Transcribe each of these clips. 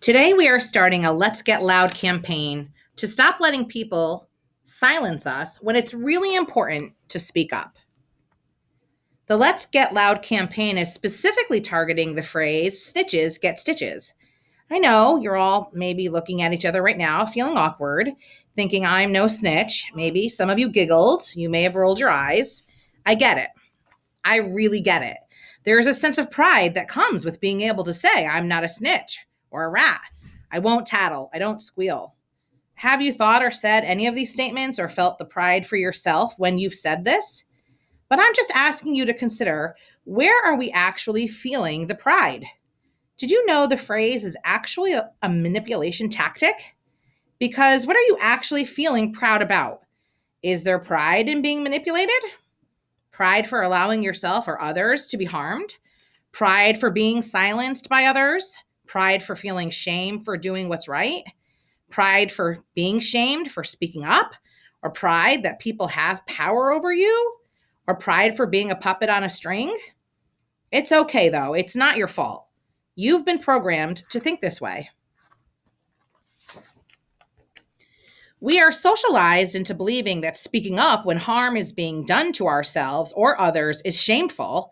Today, we are starting a Let's Get Loud campaign to stop letting people silence us when it's really important to speak up. The Let's Get Loud campaign is specifically targeting the phrase, snitches get stitches. I know you're all maybe looking at each other right now, feeling awkward, thinking I'm no snitch. Maybe some of you giggled. You may have rolled your eyes. I get it. I really get it. There's a sense of pride that comes with being able to say, I'm not a snitch or a rat. I won't tattle. I don't squeal. Have you thought or said any of these statements or felt the pride for yourself when you've said this? But I'm just asking you to consider, where are we actually feeling the pride? Did you know the phrase is actually a manipulation tactic? Because what are you actually feeling proud about? Is there pride in being manipulated? Pride for allowing yourself or others to be harmed? Pride for being silenced by others? Pride for feeling shame for doing what's right? Pride for being shamed for speaking up? Or pride that people have power over you? Or pride for being a puppet on a string? It's okay, though. It's not your fault. You've been programmed to think this way. We are socialized into believing that speaking up when harm is being done to ourselves or others is shameful,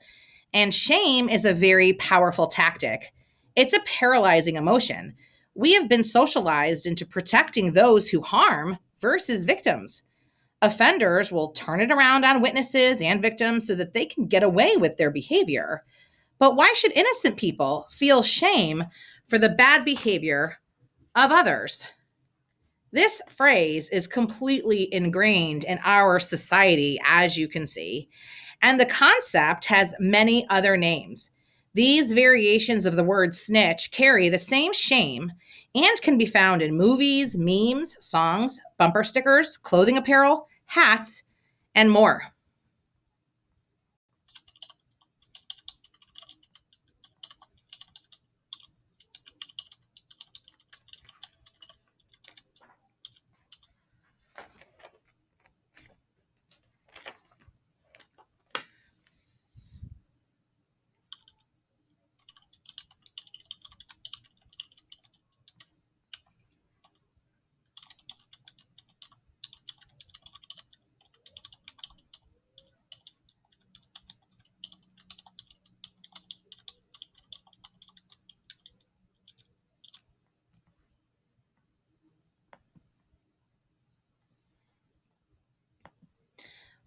and shame is a very powerful tactic. It's a paralyzing emotion. We have been socialized into protecting those who harm versus victims. Offenders will turn it around on witnesses and victims so that they can get away with their behavior. But why should innocent people feel shame for the bad behavior of others? This phrase is completely ingrained in our society, as you can see, and the concept has many other names. These variations of the word snitch carry the same shame and can be found in movies, memes, songs, bumper stickers, clothing apparel, hats, and more.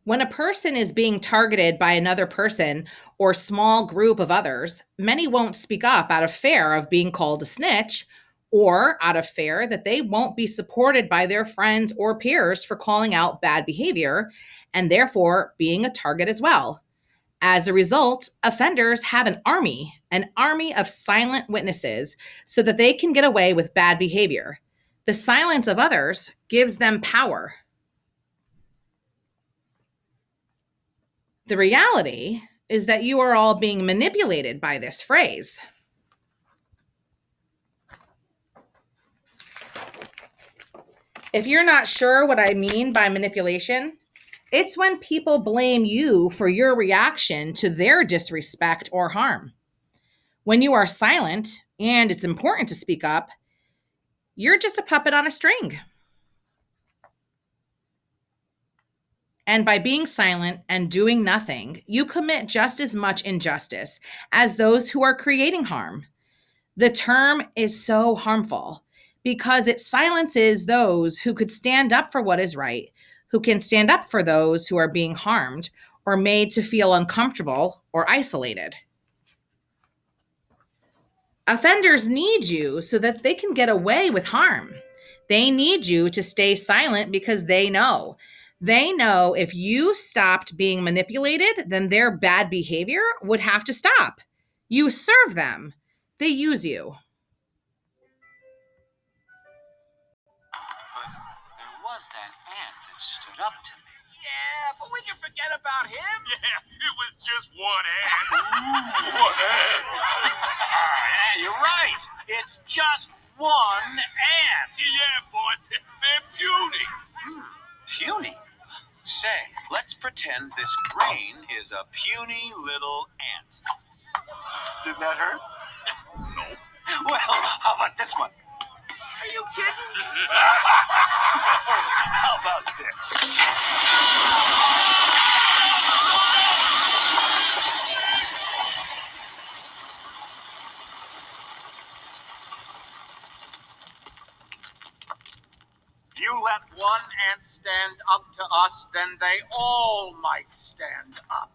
When a person is being targeted by another person or small group of others, many won't speak up out of fear of being called a snitch or out of fear that they won't be supported by their friends or peers for calling out bad behavior and therefore being a target as well. As a result, offenders have an army of silent witnesses so that they can get away with bad behavior. The silence of others gives them power. The reality is that you are all being manipulated by this phrase. If you're not sure what I mean by manipulation, it's when people blame you for your reaction to their disrespect or harm. When you are silent and it's important to speak up, you're just a puppet on a string. And by being silent and doing nothing, you commit just as much injustice as those who are creating harm. The term is so harmful because it silences those who could stand up for what is right, who can stand up for those who are being harmed or made to feel uncomfortable or isolated. Offenders need you so that they can get away with harm. They need you to stay silent because they know. They know if you stopped being manipulated, then their bad behavior would have to stop. You serve them. They use you. But there was that ant that stood up to me. Yeah, but we can forget about him. Yeah, it was just one ant. One ant. Yeah, you're right. It's just one ant. Yeah, boss, they're puny. Puny? Say, let's pretend this grain is a puny little ant. Did that hurt? No. Well, how about This one. Are you kidding? How about this? You let one ant stand up to us, then they all might stand up.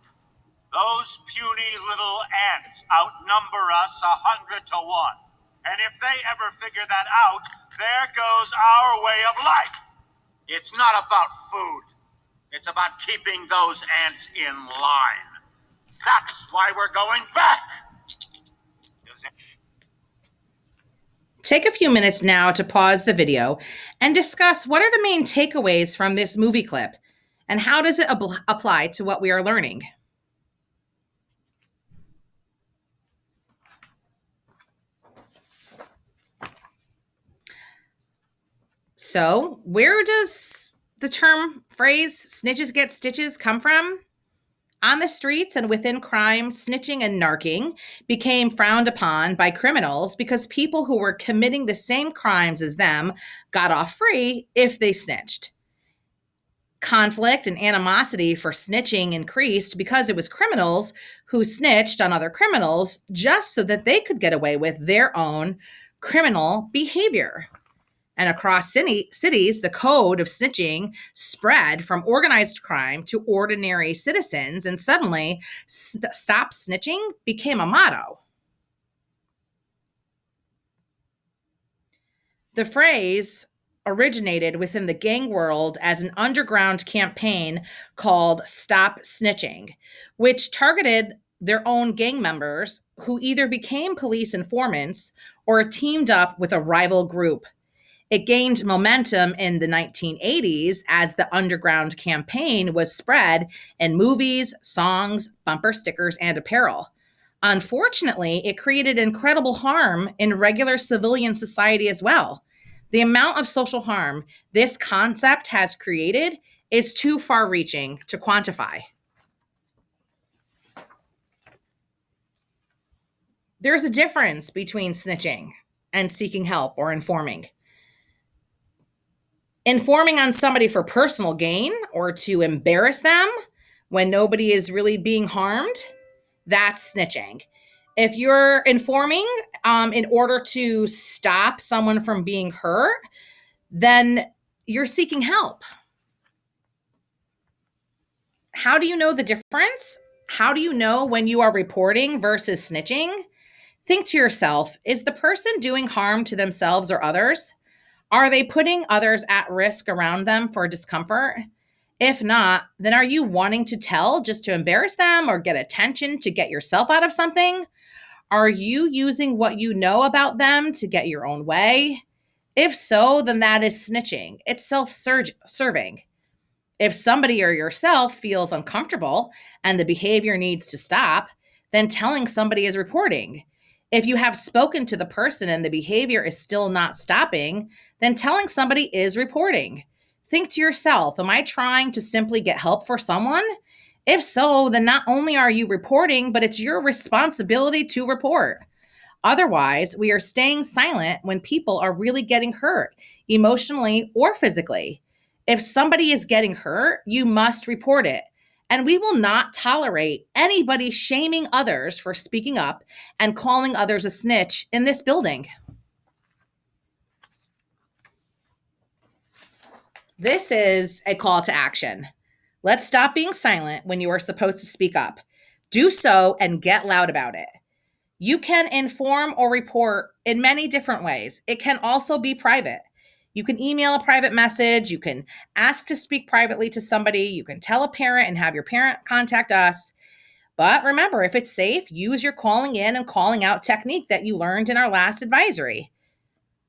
Those puny little ants outnumber us 100 to 1. And if they ever figure that out, there goes our way of life. It's not about food. It's about keeping those ants in line. That's why we're going back. Take a few minutes now to pause the video and discuss what are the main takeaways from this movie clip and how does it apply to what we are learning. So, where does the term phrase snitches get stitches come from? On the streets and within crime, snitching and narking became frowned upon by criminals because people who were committing the same crimes as them got off free if they snitched. Conflict and animosity for snitching increased because it was criminals who snitched on other criminals just so that they could get away with their own criminal behavior. And across cities, the code of snitching spread from organized crime to ordinary citizens, and suddenly, stop snitching became a motto. The phrase originated within the gang world as an underground campaign called Stop Snitching, which targeted their own gang members who either became police informants or teamed up with a rival group. It gained momentum in the 1980s as the underground campaign was spread in movies, songs, bumper stickers, and apparel. Unfortunately, it created incredible harm in regular civilian society as well. The amount of social harm this concept has created is too far-reaching to quantify. There's a difference between snitching and seeking help or informing. Informing on somebody for personal gain or to embarrass them when nobody is really being harmed, that's snitching. If you're informing in order to stop someone from being hurt, then you're seeking help. How do you know the difference? How do you know when you are reporting versus snitching? Think to yourself, is the person doing harm to themselves or others? Are they putting others at risk around them for discomfort? If not, then are you wanting to tell just to embarrass them or get attention to get yourself out of something? Are you using what you know about them to get your own way? If so, then that is snitching. It's self-serving. If somebody or yourself feels uncomfortable and the behavior needs to stop, then telling somebody is reporting. If you have spoken to the person and the behavior is still not stopping, then telling somebody is reporting. Think to yourself, am I trying to simply get help for someone? If so, then not only are you reporting, but it's your responsibility to report. Otherwise, we are staying silent when people are really getting hurt, emotionally or physically. If somebody is getting hurt, you must report it. And we will not tolerate anybody shaming others for speaking up and calling others a snitch in this building. This is a call to action. Let's stop being silent when you are supposed to speak up. Do so and get loud about it. You can inform or report in many different ways. It can also be private. You can email a private message. You can ask to speak privately to somebody. You can tell a parent and have your parent contact us. But remember, if it's safe, use your calling in and calling out technique that you learned in our last advisory.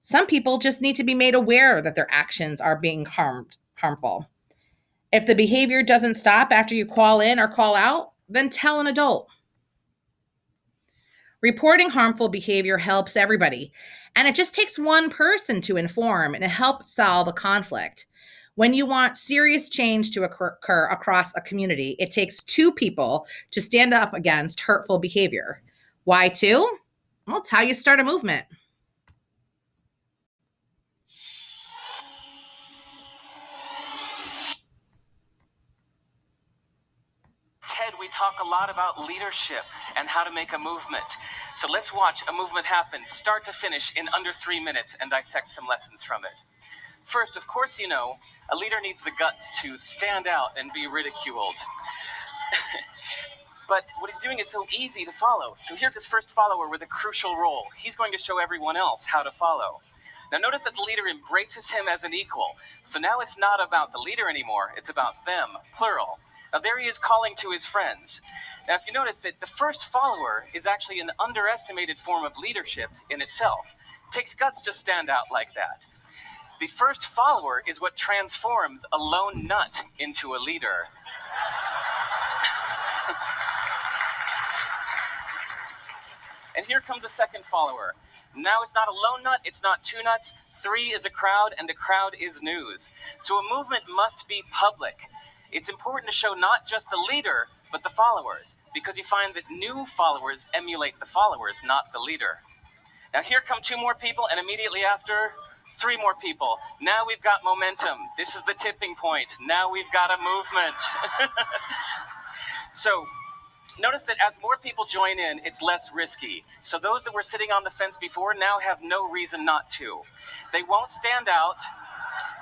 Some people just need to be made aware that their actions are being harmful. If the behavior doesn't stop after you call in or call out, then tell an adult. Reporting harmful behavior helps everybody, and it just takes one person to inform and help solve a conflict. When you want serious change to occur across a community, it takes two people to stand up against hurtful behavior. Why two? Well, it's how you start a movement. we talk a lot about leadership and how to make a movement. So let's watch a movement happen, start to finish, in under 3 minutes and dissect some lessons from it. First, of course, you know, a leader needs the guts to stand out and be ridiculed. But what he's doing is so easy to follow. So here's his first follower with a crucial role. He's going to show everyone else how to follow. Now notice that the leader embraces him as an equal. So now it's not about the leader anymore, it's about them, plural. Now there he is calling to his friends. Now if you notice that the first follower is actually an underestimated form of leadership in itself. It takes guts to stand out like that. The first follower is what transforms a lone nut into a leader. And here comes a second follower. Now it's not a lone nut, it's not two nuts. 3 is a crowd, and the crowd is news. So a movement must be public. It's important to show not just the leader, but the followers, because you find that new followers emulate the followers, not the leader. Now here come 2 more people, and immediately after, 3 more people. Now we've got momentum. This is the tipping point. Now we've got a movement. So notice that as more people join in, it's less risky. So those that were sitting on the fence before now have no reason not to. They won't stand out,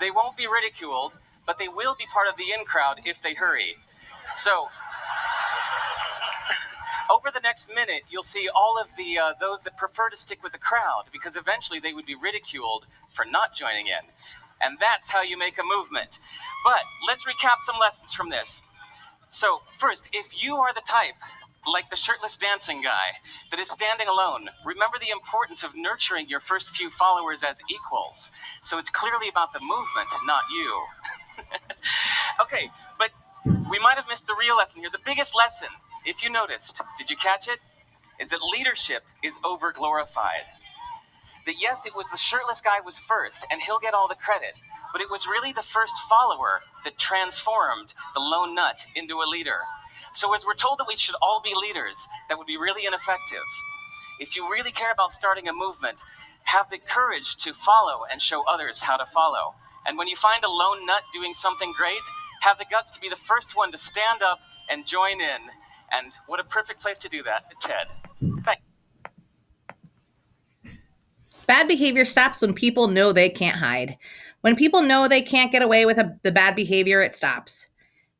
they won't be ridiculed, but they will be part of the in crowd if they hurry. So over the next minute, you'll see all of the those that prefer to stick with the crowd, because eventually they would be ridiculed for not joining in. And that's how you make a movement. But let's recap some lessons from this. So first, if you are the type, like the shirtless dancing guy, that is standing alone, remember the importance of nurturing your first few followers as equals. So it's clearly about the movement, not you. Okay, but we might have missed the real lesson here. The biggest lesson, if you noticed, did you catch it? Is that leadership is over-glorified. That yes, it was the shirtless guy was first, and he'll get all the credit, but it was really the first follower that transformed the lone nut into a leader. So as we're told that we should all be leaders, that would be really ineffective. If you really care about starting a movement, have the courage to follow and show others how to follow. And when you find a lone nut doing something great, have the guts to be the first one to stand up and join in. And what a perfect place to do that, Ted. Thanks. Bad behavior stops when people know they can't hide. When people know they can't get away with the bad behavior, it stops.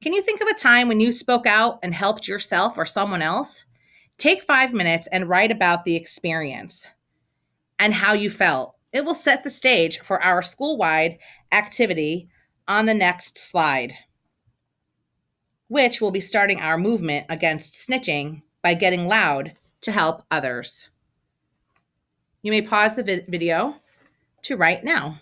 Can you think of a time when you spoke out and helped yourself or someone else? Take 5 minutes and write about the experience and how you felt. It will set the stage for our school-wide activity on the next slide, which will be starting our movement against snitching by getting loud to help others. You may pause the video to write now.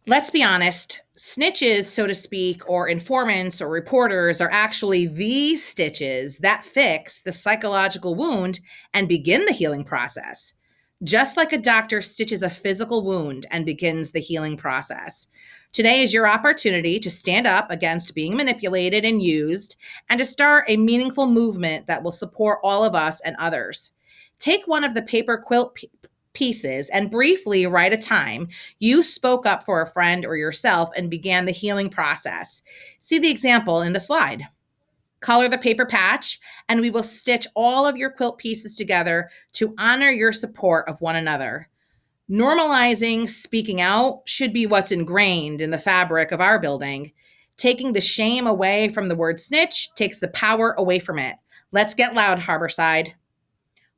Let's be honest, snitches, so to speak, or informants or reporters are actually the stitches that fix the psychological wound and begin the healing process. Just like a doctor stitches a physical wound and begins the healing process. Today is your opportunity to stand up against being manipulated and used and to start a meaningful movement that will support all of us and others. Take one of the paper quilt pieces and briefly write a time you spoke up for a friend or yourself and began the healing process. See the example in the slide. Color the paper patch, and we will stitch all of your quilt pieces together to honor your support of one another. Normalizing speaking out should be what's ingrained in the fabric of our building. Taking the shame away from the word snitch takes the power away from it. Let's get loud, Harborside.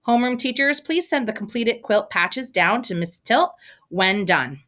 Homeroom teachers, please send the completed quilt patches down to Miss Tilt when done.